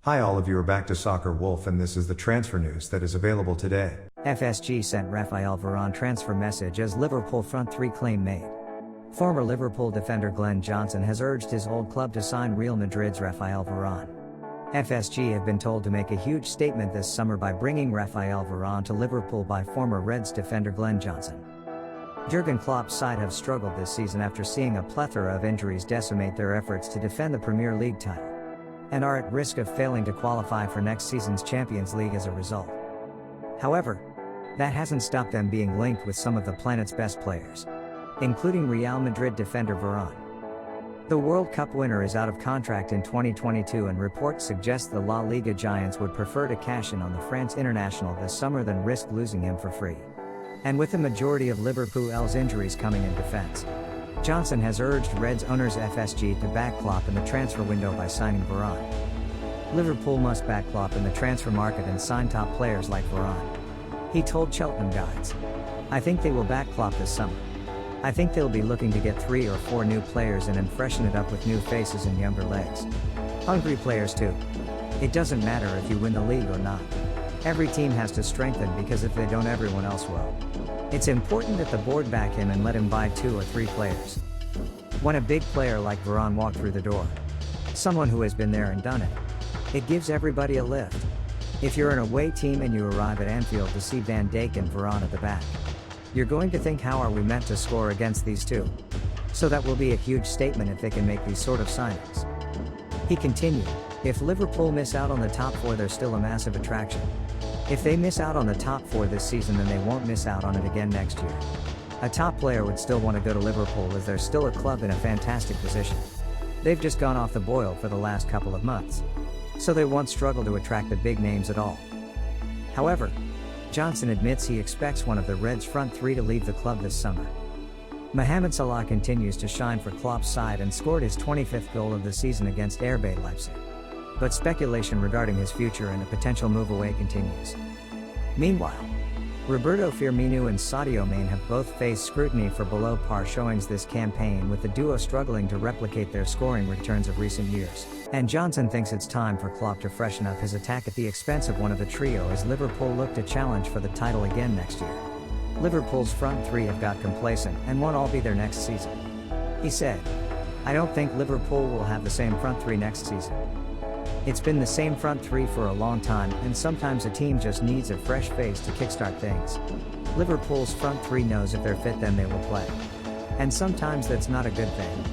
Hi, all of you are back to Soccer Wolf, and this is the transfer news that is available today. FSG sent Raphael Varane transfer message as Liverpool front three claim made. Former Liverpool defender Glen Johnson has urged his old club to sign Real Madrid's Raphael Varane. FSG have been told to make a huge statement this summer by bringing Raphael Varane to Liverpool by former Reds defender Glen Johnson. Jurgen Klopp's side have struggled this season after seeing a plethora of injuries decimate their efforts to defend the Premier League title, and are at risk of failing to qualify for next season's Champions League as a result. However, that hasn't stopped them being linked with some of the planet's best players, including Real Madrid defender Varane. The World Cup winner is out of contract in 2022, and reports suggest the La Liga giants would prefer to cash in on the France international this summer than risk losing him for free. And with the majority of Liverpool's injuries coming in defense, Johnson has urged Reds owners FSG to back Klopp in the transfer window by signing Varane. Liverpool must back Klopp in the transfer market and sign top players like Varane. He told Cheltenham Guides, "I think they will back Klopp this summer. I think they'll be looking to get 3 or 4 new players in and freshen it up with new faces and younger legs. Hungry players too. It doesn't matter if you win the league or not. Every team has to strengthen, because if they don't, everyone else will. It's important that the board back him and let him buy 2 or 3 players. When a big player like Varane walks through the door, someone who has been there and done it, it gives everybody a lift. If you're an away team and you arrive at Anfield to see Van Dijk and Varane at the back, you're going to think, how are we meant to score against these two? So that will be a huge statement if they can make these sort of signings." He continued, "If Liverpool miss out on the top 4, they're still a massive attraction. If they miss out on the top 4 this season, then they won't miss out on it again next year. A top player would still want to go to Liverpool, as they're still a club in a fantastic position. They've just gone off the boil for the last couple of months, so they won't struggle to attract the big names at all." However, Johnson admits he expects one of the Reds' front three to leave the club this summer. Mohamed Salah continues to shine for Klopp's side and scored his 25th goal of the season against RB Leipzig. But speculation regarding his future and a potential move away continues. Meanwhile, Roberto Firmino and Sadio Mane have both faced scrutiny for below par showings this campaign, with the duo struggling to replicate their scoring returns of recent years. And Johnson thinks it's time for Klopp to freshen up his attack at the expense of one of the trio as Liverpool look to challenge for the title again next year. Liverpool's front three have got complacent and won't all be there next season. He said, "I don't think Liverpool will have the same front three next season. It's been the same front three for a long time, and sometimes a team just needs a fresh face to kickstart things. Liverpool's front three knows if they're fit, then they will play. And sometimes that's not a good thing.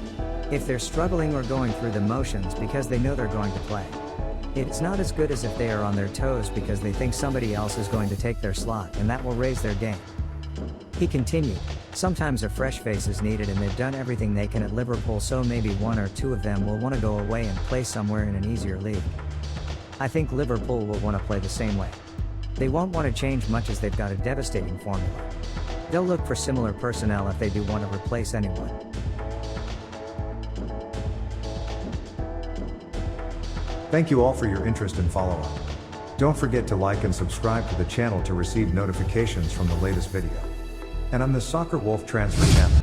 If they're struggling or going through the motions because they know they're going to play, it's not as good as if they are on their toes because they think somebody else is going to take their slot, and that will raise their game." He continued, "Sometimes a fresh face is needed, and they've done everything they can at Liverpool, so maybe 1 or 2 of them will want to go away and play somewhere in an easier league. I think Liverpool will want to play the same way. They won't want to change much, as they've got a devastating formula. They'll look for similar personnel if they do want to replace anyone." Thank you all for your interest and follow-up. Don't forget to like and subscribe to the channel to receive notifications from the latest video. And on the Soccer Wolf transfer channel.